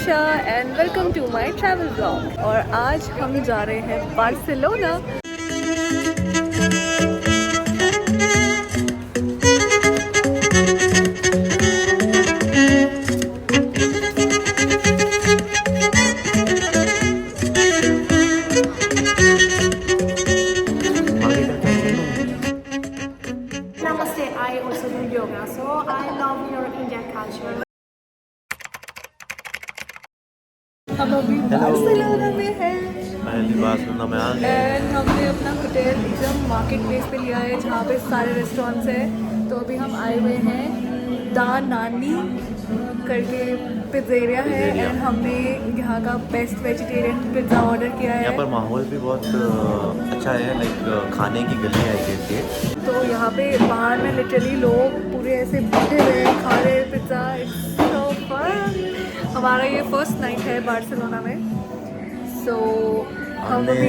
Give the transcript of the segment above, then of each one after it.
Nisha and welcome to my travel blog. और आज हम जा रहे हैं Barcelona. Namaste, I also do yoga, so I love your Indian culture. हम अभी बार्सिलोना में हैं बार्सिलोना में आ गए। एंड हमने अपना होटल एकदम मार्केट प्लेस पे लिया है जहाँ पे सारे रेस्टोरेंट्स हैं। तो अभी हम आए हुए हैं दा नानी करके पिज़्ज़ेरिया है एंड हमने यहाँ का बेस्ट वेजिटेरियन पिज़्ज़ा ऑर्डर किया है। यहाँ पर माहौल भी बहुत अच्छा है, लाइक खाने की गली है जैसे। तो यहाँ पे बाहर में लिटरली लोग पूरे ऐसे बैठे हुए हैं, खा रहे हैं पिज़्ज़ा। हमारा ये फर्स्ट नाइट है बार्सिलोना में। सो हम हमने अभी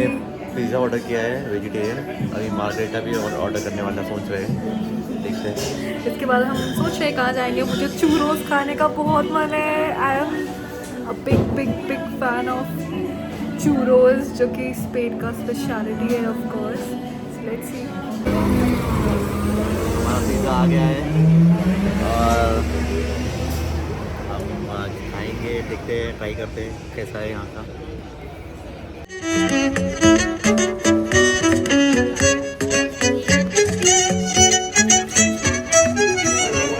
पिज़्ज़ा ऑर्डर किया है वेजिटेरियन। अभी मार्गरेटा भी ऑर्डर करने वाला सोच रहे हैं, देखते हैं। इसके बाद हम सोच रहे हैं कहाँ जाएंगे। मुझे चूरोस खाने का बहुत मन है। I am a big big big fan of churros जो कि स्पेन का स्पेशलिटी है ऑफ कोर्स। Let's see. हमारा पिज़्ज़ा आ गया है और हम आज खाएंगे, देखते हैं, ट्राई करते हैं कैसा है यहाँ का।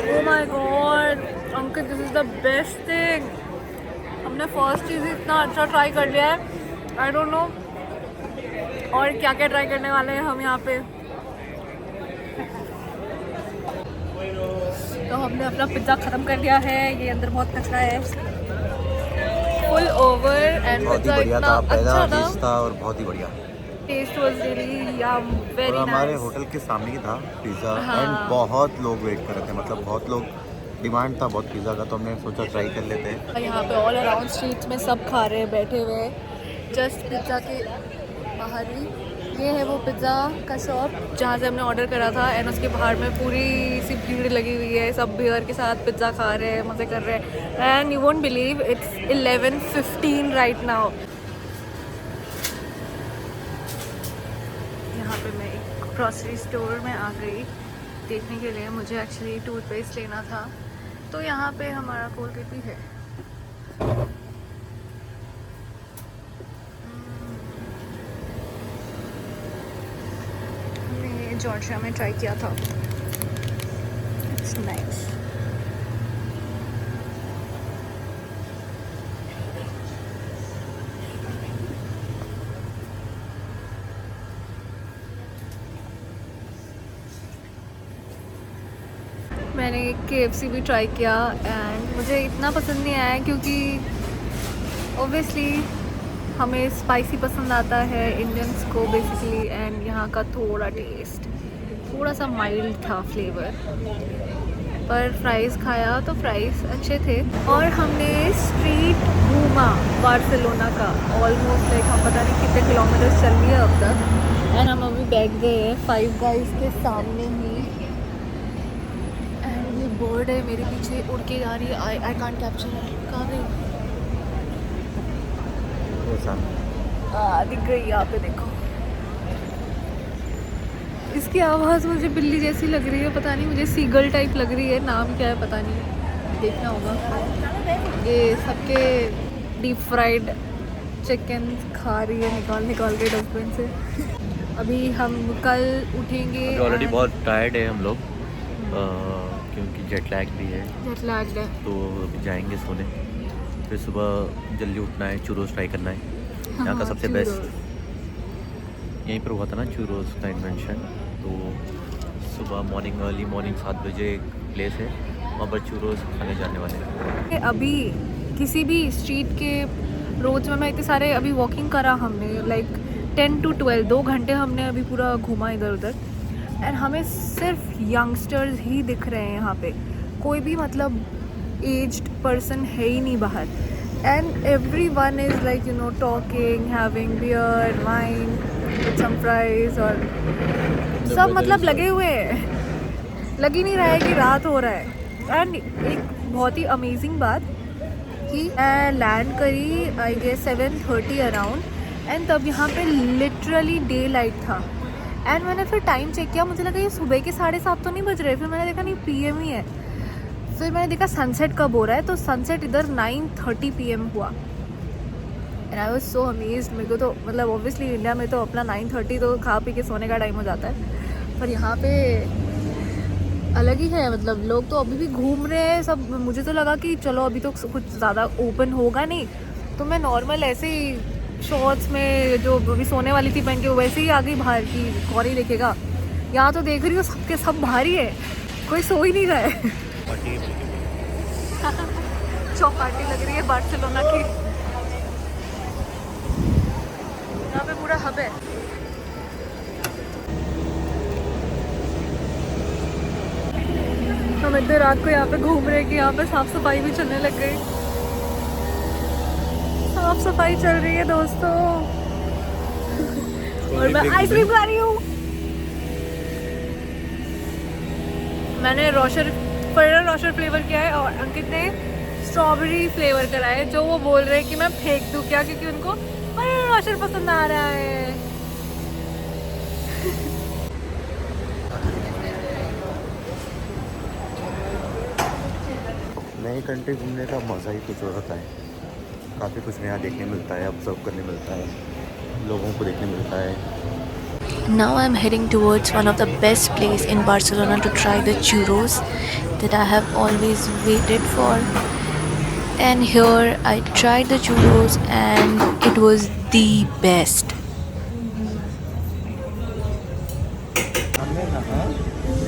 Oh my God, Ankit this is the best thing. हमने फर्स्ट चीज़ इतना अच्छा ट्राई कर लिया है। आई डोंट नो और क्या क्या ट्राई करने वाले हैं हम यहाँ पे। तो हमने अपना पिज़्ज़ा ख़त्म कर लिया है। ये अंदर बहुत कचरा है, फुल ओवर एंड बहुत ही पिज़्ज़ा बढ़िया इतना था, पहला अच्छा डिश था और बहुत ही बढ़िया। टेस्ट वाज रियली यम, और वेरी हमारे नाइस। होटल के सामने ही था पिज़्ज़ा हाँ। एंड बहुत लोग वेट कर रहे थे, मतलब बहुत लोग डिमांड था बहुत पिज़्ज़ा का, तो हमने सोचा ट्राई कर लेते हैं। यहाँ पे ऑल अराउंड स्ट्रीट्स में सब खा रहे हैं बैठे हुए, जस्ट पिज़्ज़ा के बाहर ही। ये है वो पिज़्ज़ा का शॉप जहाँ से हमने ऑर्डर करा था एंड उसके बाहर में पूरी सी भीड़ लगी हुई है। सब बियर के साथ पिज़्ज़ा खा रहे हैं, मज़े कर रहे हैं। And you won't believe it's 11:15 right now. यहाँ पे मैं एक ग्रॉसरी स्टोर में आ गई देखने के लिए। मुझे एक्चुअली टूथपेस्ट लेना था, तो यहाँ पे हमारा कोलगेट भी है। हमने जॉर्जिया में ट्राई किया था, इट्स नाइस। मैंने KFC भी ट्राई किया एंड मुझे इतना पसंद नहीं आया क्योंकि ओब्वियसली हमें स्पाइसी पसंद आता है इंडियंस को बेसिकली। एंड यहाँ का थोड़ा टेस्ट थोड़ा सा माइल्ड था फ्लेवर। पर फ्राइज़ खाया तो फ्राइज़ अच्छे थे। और हमने स्ट्रीट घूमा बार्सिलोना का ऑलमोस्ट, लाइक हम पता नहीं कितने किलोमीटर चल लिए अब तक। एंड हम अभी बैठ गए हैं फाइव गाइज के सामने ही। बर्ड है मेरे पीछे उड़ के जा रही है। I can't capture. कहाँ गई? दिख गई यहाँ पे, देखो। इसकी आवाज़ मुझे बिल्ली जैसी लग रही है, पता नहीं, मुझे सीगल टाइप लग रही है। नाम क्या है पता नहीं, देखना होगा। ये सबके डीप फ्राइड चिकन खा रही है निकाल के डस्टबिन से। अभी हम कल उठेंगे। ऑलरेडी बहुत टायर्ड है हम लोग क्योंकि जेट लैग भी है, तो अभी जाएंगे सोने। फिर सुबह जल्दी उठना है, चूरोस ट्राई करना है। यहाँ का सबसे बेस्ट यहीं पर हुआ था ना चूरोस का इन्वेंशन। तो सुबह अर्ली मॉर्निंग 7 बजे एक प्लेस है, वहाँ पर चूरोस खाने जाने वाले हैं। अभी किसी भी स्ट्रीट के रोड्स में मैं इतने सारे अभी वॉकिंग करा हमने, लाइक 10 to 12 2 घंटे हमने अभी पूरा घूमा इधर उधर। एंड हमें सिर्फ यंगस्टर्स ही दिख रहे हैं यहाँ पे, कोई भी मतलब एज्ड पर्सन है ही नहीं बाहर। And everyone is like talking, having beer, wine with some fries. और सब मतलब लगे हुए हैं, लग ही नहीं रहा है कि रात हो रहा है। एंड एक बहुत ही अमेजिंग बात, कि मैं लैंड करी आई गेस 7:30 अराउंड, एंड तब यहाँ पे लिटरली डे लाइट था। एंड मैंने फिर टाइम चेक किया, मुझे लगा ये सुबह के 7:30 तो नहीं बज रहे, फिर मैंने देखा नहीं PM ही है। फिर मैंने देखा सनसेट कब हो रहा है, तो सनसेट इधर 9:30 PM हुआ। And I was so amazed. मेरे को तो मतलब ऑब्वियसली इंडिया में तो अपना 9:30 तो खा पी के सोने का टाइम हो जाता है, पर यहाँ पे अलग ही है। मतलब लोग तो अभी भी घूम रहे हैं सब। मुझे तो लगा कि चलो अभी तो कुछ ज़्यादा ओपन होगा नहीं, तो मैं नॉर्मल ऐसे ही शॉर्ट्स में जो अभी सोने वाली थी पहन के वैसे ही आ गई बाहर की, कौन ही देखेगा। यहाँ तो देख रही हूँ सबके सब बाहर ही है, कोई सो ही नहीं रहा है। चौपाटी लग रही है बार्सिलोना की। यहाँ पे पूरा हब है। हम इतने रात को यहाँ पे घूम रहे हैं कि यहाँ पे साफ सफाई भी चलने लग गई। साफ सफाई चल रही है दोस्तों, और मैं आइसक्रीम खा रही हूँ। मैंने रोशर फ्लेवर किया है और अंकित ने स्ट्रॉबेरी फ्लेवर करा है, जो वो बोल रहे हैं कि मैं फेंक दूँ क्या, क्योंकि उनको फर्रेरो रोशर पसंद आ रहा है। नई कंट्री घूमने का मज़ा ही कुछ और होता है। काफ़ी कुछ नया देखने मिलता है, ऑब्जर्व करने मिलता है, लोगों को देखने मिलता है। Now I'm heading towards one of the best place in Barcelona to try the churros that I have always waited for. And here I tried the churros and it was the best.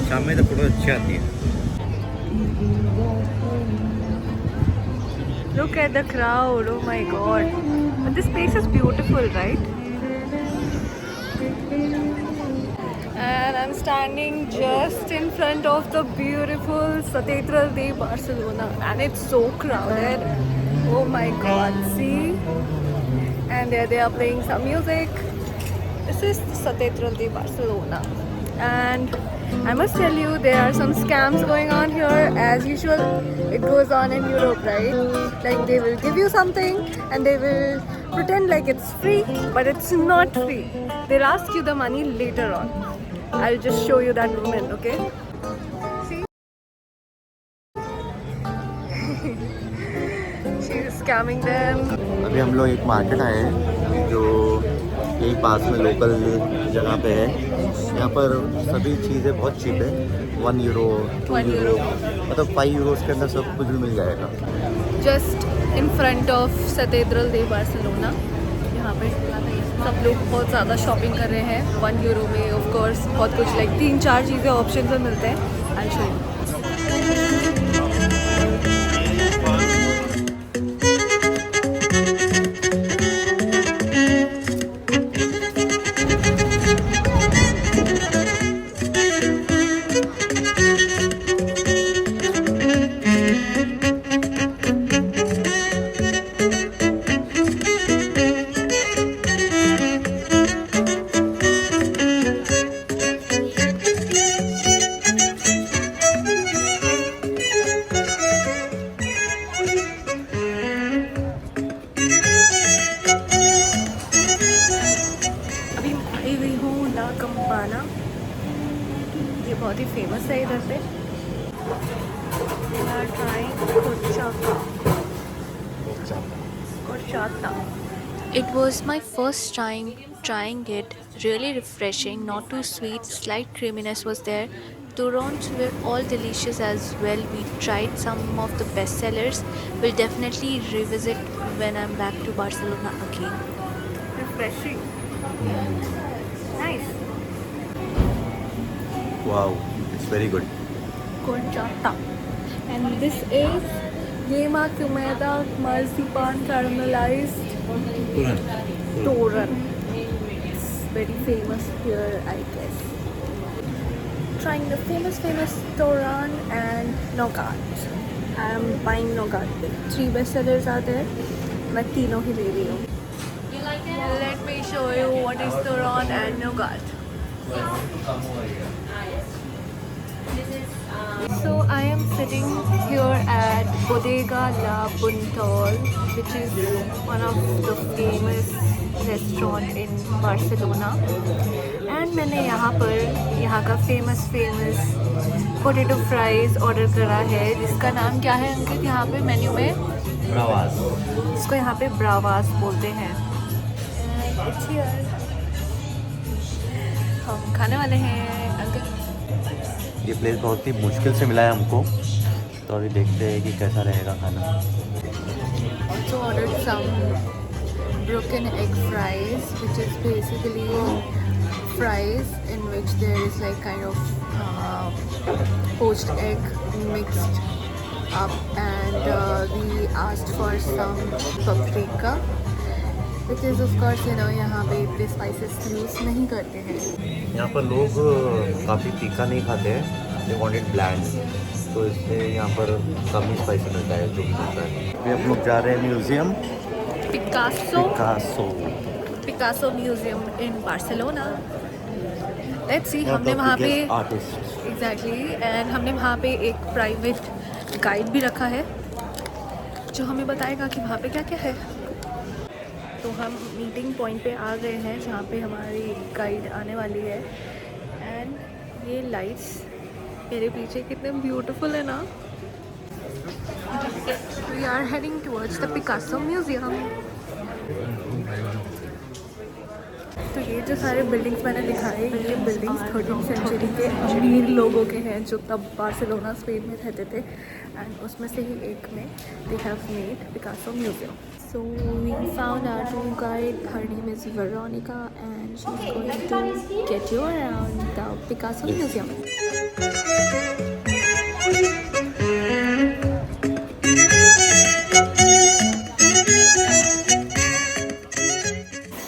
शाम में तो photo अच्छी आती है। Look at the crowd, oh my god. But this place is beautiful, right? And I'm standing just in front of the beautiful Catedral de Barcelona, and it's so crowded. Oh my god, see? And there they are playing some music. This is the Catedral de Barcelona. And I must tell you, there are some scams going on here. As usual, it goes on in Europe, right? Like they will give you something and they will pretend like it's free, but it's not free. They'll ask you the money later on. I'll just show you that moment, okay? See? She is scamming them. अभी हम लोग एक market आए हैं जो यही पास में local जगह पे है। यहाँ पर सभी चीज़ें बहुत चीप है, 1 यूरो 2 यूरो, मतलब 5 यूरोज़ के अंदर सब कुछ भी मिल जाएगा। Just in front of Catedral de Barcelona. यहाँ पे सब लोग बहुत ज़्यादा शॉपिंग कर रहे हैं। 1 यूरो में ऑफ कोर्स बहुत कुछ लाइक 3-4 चीज़ें ऑप्शन में मिलते हैं। I'll show you. ये बहुत ही फेमस है इधर पे। It was my first time trying it. Really refreshing, not too sweet, slight creaminess was there. Turons were all delicious as well. We tried some of the best sellers. We'll definitely revisit when I'm back to Barcelona again. Refreshing. Nice. Wow, it's very good. Horchata. And this is Yema Kumeda Marzipan Caramelized Toron. It's very famous here, I guess. Trying the famous Toron and nougat. I am buying nougat. 3 best sellers are there. मैं तीनों ही ले रही हूँ. Let me show you what is Toron and nougat. So I am sitting here at Bodega La Buntal, which is one of the famous restaurant in Barcelona. And मैंने यहाँ पर यहाँ का famous पोटैटो फ्राइज़ ऑर्डर करा है, जिसका नाम क्या है अंकित यहाँ पे मेन्यू में? ब्रावास। इसको यहाँ पे ब्रावास बोलते हैं। हम खाने वाले हैं अंकित। ये प्लेस बहुत ही मुश्किल से मिला है हमको, तो अभी देखते हैं कि कैसा रहेगा खाना। Also ordered some broken egg fries, which is basically fries in which there is like kind of poached egg mixed up, and we asked for some paprika because of course you know यहाँ पे इतने spices use नहीं करते हैं। यहाँ पर लोग काफ़ी तीखा नहीं खाते हैं, they want it bland, तो इसलिए यहाँ पर कम ही स्पाइसी मिलता है जो भी मिलता है। अभी हम लोग जा रहे हैं museum Picasso museum in Barcelona. Let's see, हमने वहाँ पे एग्जैक्टली एंड हमने वहाँ पे एक प्राइवेट गाइड भी रखा है जो हमें बताएगा कि वहाँ पे क्या क्या है। तो हम मीटिंग पॉइंट पे आ गए हैं जहाँ पे हमारी गाइड आने वाली है। एंड ये लाइट्स मेरे पीछे कितने ब्यूटीफुल है ना। We are heading towards the Picasso museum. तो ये जो सारे बिल्डिंग्स मैंने दिखाए, ये बिल्डिंग्स 13th सेंचुरी के अमीर लोगों के हैं जो तब बार्सिलोना स्पेन में रहते थे, एंड उसमें से ही एक में they have made Picasso museum. So we found our tour guide. Her name is Veronica, and she's going to get you around the Picasso Museum.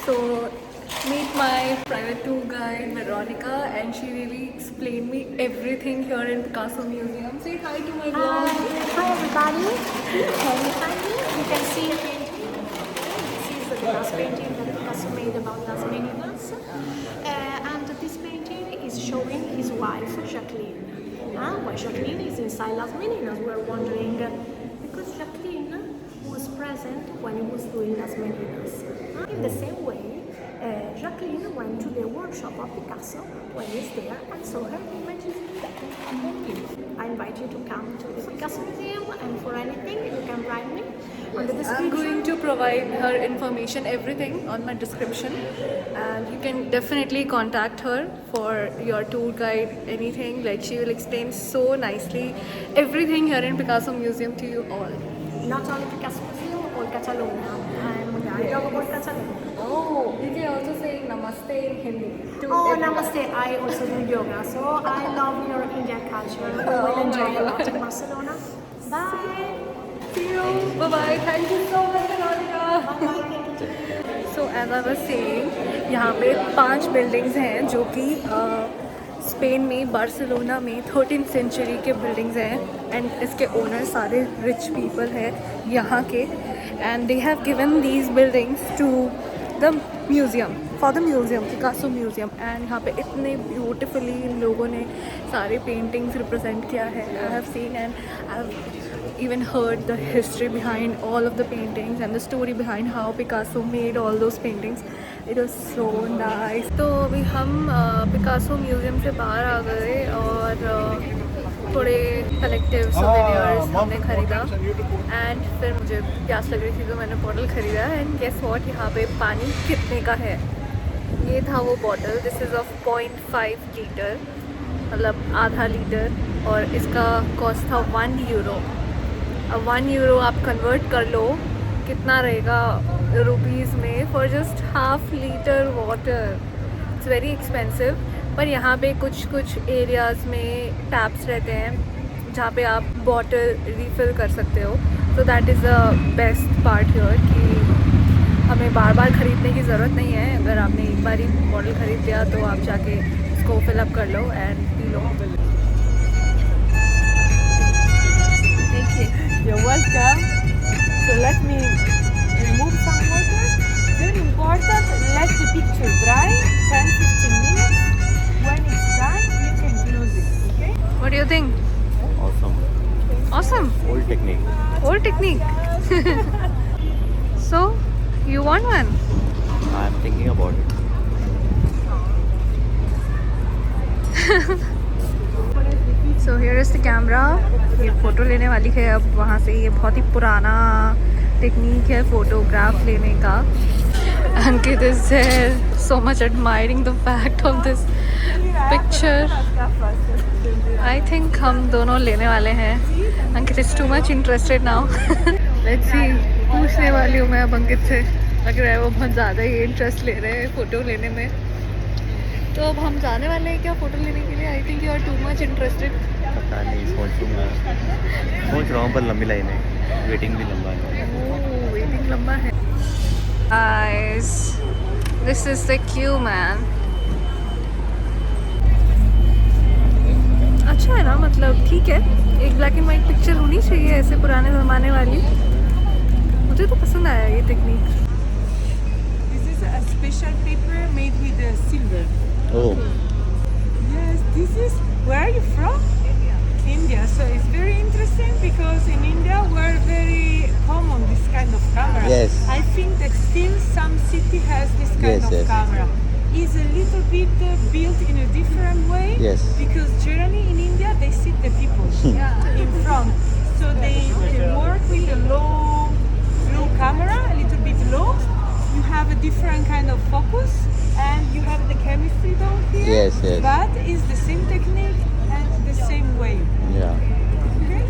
So meet my private tour guide Veronica, and she really explained me everything here in Picasso Museum. Say hi to my vlog. Hi everybody. You can see a painting. This is the last painting that Picasso made about Las Meninas, and this painting is showing his wife Jacqueline. Why Jacqueline is inside Las Meninas? We're wondering because Jacqueline was present when he was doing Las Meninas. In the same way, Jacqueline went to the workshop of Picasso when he's there and saw her images and painting. I invite you to come to the Picasso Museum, and for anything you can write me on the description. I'm going to provide her information, everything on my description, and you can definitely contact her for your tour guide, anything. Like she will explain so nicely everything here in Picasso Museum to you all. Not only Picasso Museum, all Catalonia. I love all Catalonia. Oh, you can also say namaste in Hindi. Oh, namaste. I also do yoga, so I love your Indian culture. We will enjoy a lot in Barcelona. Bye. See you. Bye bye. Thank you so much, Veronica. Bye. So as I was saying, यहाँ पे 5 buildings हैं जो कि Spain में Barcelona में 13th century के buildings हैं, and इसके ओनर सारे रिच पीपल हैं यहाँ के, and they have given these buildings to the museum, for the museum, Picasso museum. And यहाँ पे इतने ब्यूटिफुली इन लोगों ने सारे पेंटिंग्स रिप्रेजेंट किया है। I have seen and I have even heard the history behind all of the paintings and the story behind how Picasso made all those paintings. It was so nice. तो अभी हम Picasso museum से बाहर आ गए और थोड़े collective souvenirs हमने ख़रीदा, एंड फिर मुझे प्यास लग रही थी तो मैंने बॉटल ख़रीदा। एंड गेस व्हाट, यहाँ पे पानी कितने का है? ये था वो bottle, this is of 0.5 litre, मतलब आधा लीटर, और इसका कॉस्ट था 1 यूरो। अब 1 यूरो आप कन्वर्ट कर लो कितना रहेगा रुपीज़ में, for just half litre water. It's very expensive, पर यहाँ पे कुछ एरियाज़ में टैप्स रहते हैं जहाँ पे आप बॉटल रिफ़िल कर सकते हो। So that is the best part here कि हमें बार बार ख़रीदने की ज़रूरत नहीं है। अगर आपने एक बार ही बॉटल ख़रीद लिया तो आप जाके इसको फिलअप कर लो एंड पी लो। You're welcome. So let me remove some water. Very important, let the picture dry 10-15 minutes. When it's done, you can close it, okay? What do So, you want one? I am thinking about it. So here is the camera. ये photo लेने वाली है अब वहाँ से. ये बहुत ही पुराना टेक्निक है फ़ोटोग्राफ लेने का. Ankit is there so much admiring the fact of this picture. I think हम दोनों लेने वाले हैं. Ankit is too much interested now. Let's see. पूछने वाली हूँ मैं अब अंकित से. लग रहा है वो बहुत ज़्यादा ही इंटरेस्ट ले रहे हैं फ़ोटो लेने में. तो अब हम जाने वाले हैं क्या फ़ोटो लेने के लिए? I think you are too much interested. पता नहीं, सोच रहा हूँ पर लंबी लाइन है. वेटिंग भी लंबा है. ओह, वेटिंग लंबा है. Guys, this is the queue, man. अच्छा है ना, मतलब ठीक है. एक ब्लैक एंड वाइट पिक्चर होनी चाहिए ऐसे पुराने ज़माने वाली. मुझे तो पसंद आया ये technique. This is a special paper made with silver. Oh. Yes, this is. Where are you from? India. So it's very interesting because in India we're very common this kind of camera. Yes. I think that still some city has this kind Yes, of yes. camera. Is a little bit built in a different way. Yes. Because generally in India they sit the people in front. So they work with a low camera, a little bit low. You have a different kind of focus and you have the chemistry down here. Yes, yes. But it's the same technique and the same way. Yeah. Okay?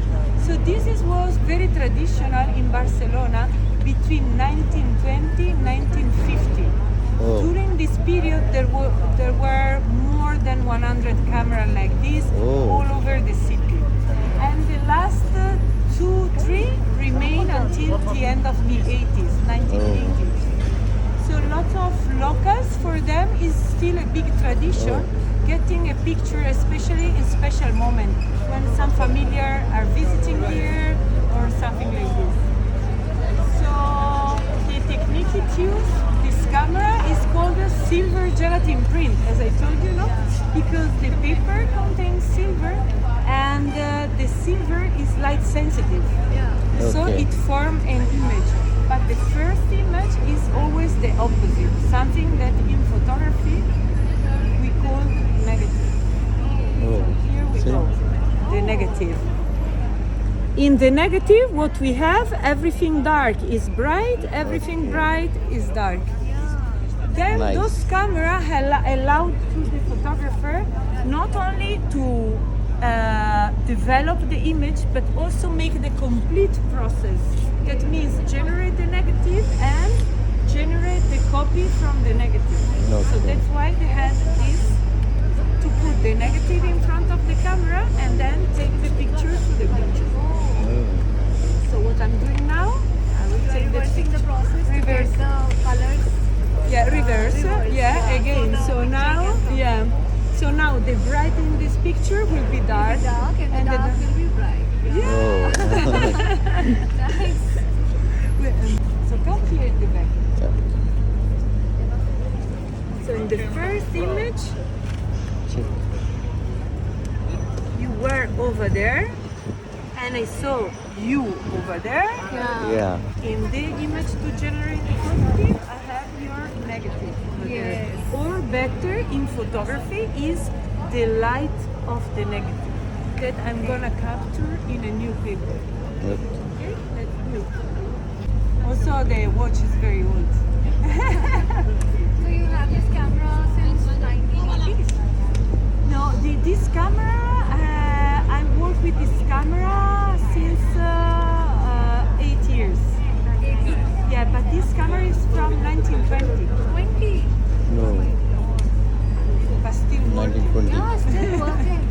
So this was very traditional in Barcelona between 1920 and 1950. Oh. During this period there were more than 100 cameras like this Oh. all over the city. And the last 2-3 remain until the end of the 80s, 1980s. So lots of locals, for them is still a big tradition, getting a picture, especially in special moment when some familiar are visiting here or something like this. So the technique it used, this camera is called a silver gelatin print, as I told you, no? Because the paper contains silver and the silver is light sensitive. So Okay. it forms an image. But the first image is always the opposite, something that in photography we call negative. Oh. Here we See? go, the negative. In the negative, what we have, everything dark is bright, everything bright is dark. Then Nice. those cameras allowed to the photographer not only to develop the image, but also make the complete process. That means generate the negative and generate the copy from the negative. So Okay. that's why they had this, to put the negative in front of the camera and then take the picture to the picture. So what I'm doing now, I will take the picture. process Reverse. the colors. Yeah, reverse. Yeah, again. So now, yeah. So now the bright in this picture will be dark. And the dark will be bright. Yeah. Nice. So come here in the back. Yeah. So in the first image, you were over there, and I saw you over there. Yeah. In the image to generate the positive, I have your negative over there. Or better, in photography, is the light of the negative that I'm gonna capture in a new paper. Okay. Okay, let's do it. Also, the watch is very old. So you have this camera since 1980s? No, this camera, I work with this camera since 8 years. Yeah, but this camera is from 1920. 20? No. But still working. 1920. Yeah, still working.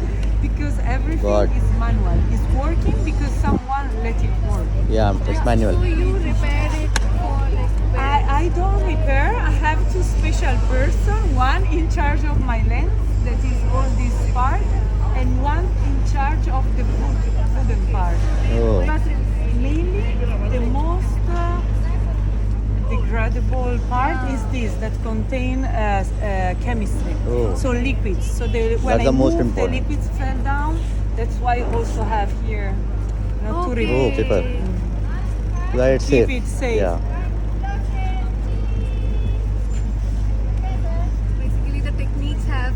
Because everything God. is manual. It's working because someone let it work. Yeah, it's manual. So you repair it for like I don't repair. I have two special person. One in charge of my lens, that is all this part, and one in charge of the wooden part. Oh. But mainly the most degradable part is this that contain chemistry. Oh. So liquids. So when That's I the most move, the important. liquids fell down. That's why I also have here, to Okay. Oh, remove. paper. Where it's keep safe. it safe. Yeah. Basically, the techniques has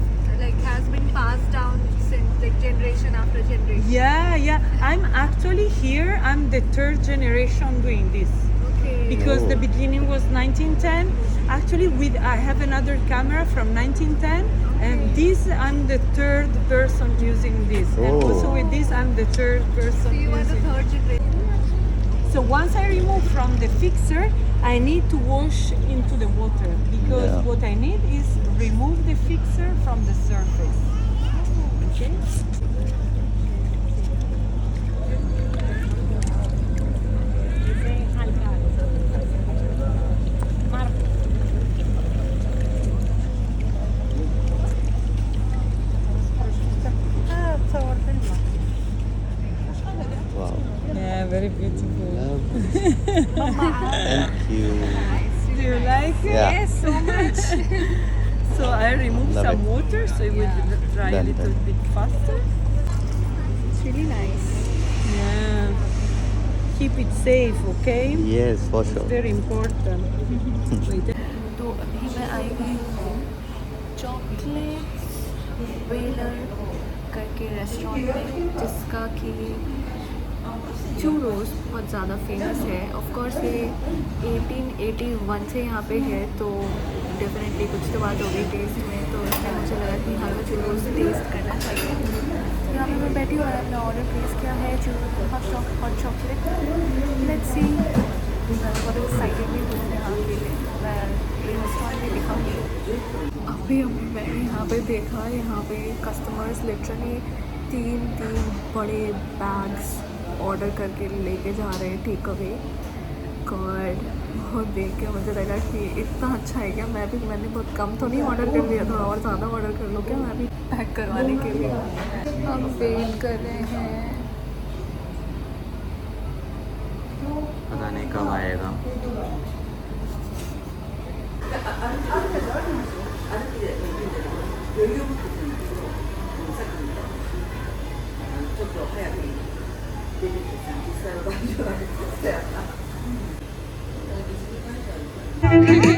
been passed down since generation after generation. Yeah. I'm actually here. I'm the third generation doing this. Okay. Because the Oh. beginning was 1910. Actually, I have another camera from 1910, and this I'm the third person using this, and Oh. also with this I'm the third person So you are the using. third generation. So once I remove from the fixer, I need to wash into the water because Yeah. what I need is remove the fixer from the surface. Okay. Wow. Yeah, very beautiful. Lovely. Thank you. Do you like it? Yeah. Yes, so much. So I remove Love some it. water so it will dry a Done, little done. bit faster. It's really nice. Yeah. Keep it safe, okay? Yes, for It's sure. very important. Wait. तो अभी मैं आई हुई हूँ chocolates velar करके restaurant में, जिसका कि churros बहुत ज़्यादा फेमस है. ऑफ कोर्स ये 1881 से यहाँ पे है, तो डेफिनेटली कुछ तो बात हो गई टेस्ट में, तो इसलिए मुझे लगा कि यहाँ का चूरोस टेस्ट करना चाहिए. यहाँ पे मैं बैठी हुआ है, अपना ऑर्डर प्लेस किया है churros hot chocolate. Let's see. मैं बहुत एक्साइटेड भी हूँ यहाँ के लिए. मैं रेस्टोरेंट में दिखाऊँगी. अभी मैंने यहाँ पे देखा, यहाँ पे कस्टमर्स लिटरली तीन बड़े बैग्स ऑर्डर करके लेके जा रहे हैं टेक अवे. गॉड, बहुत देख के मुझे लगा कि इतना अच्छा है क्या. मैंने बहुत कम तो नहीं ऑर्डर कर लिया, थोड़ा और ज़्यादा ऑर्डर कर लो क्या मैं भी पैक करवाने के लिए. हम वेट कर रहे हैं. पता नहीं कब आएगा. Thank you.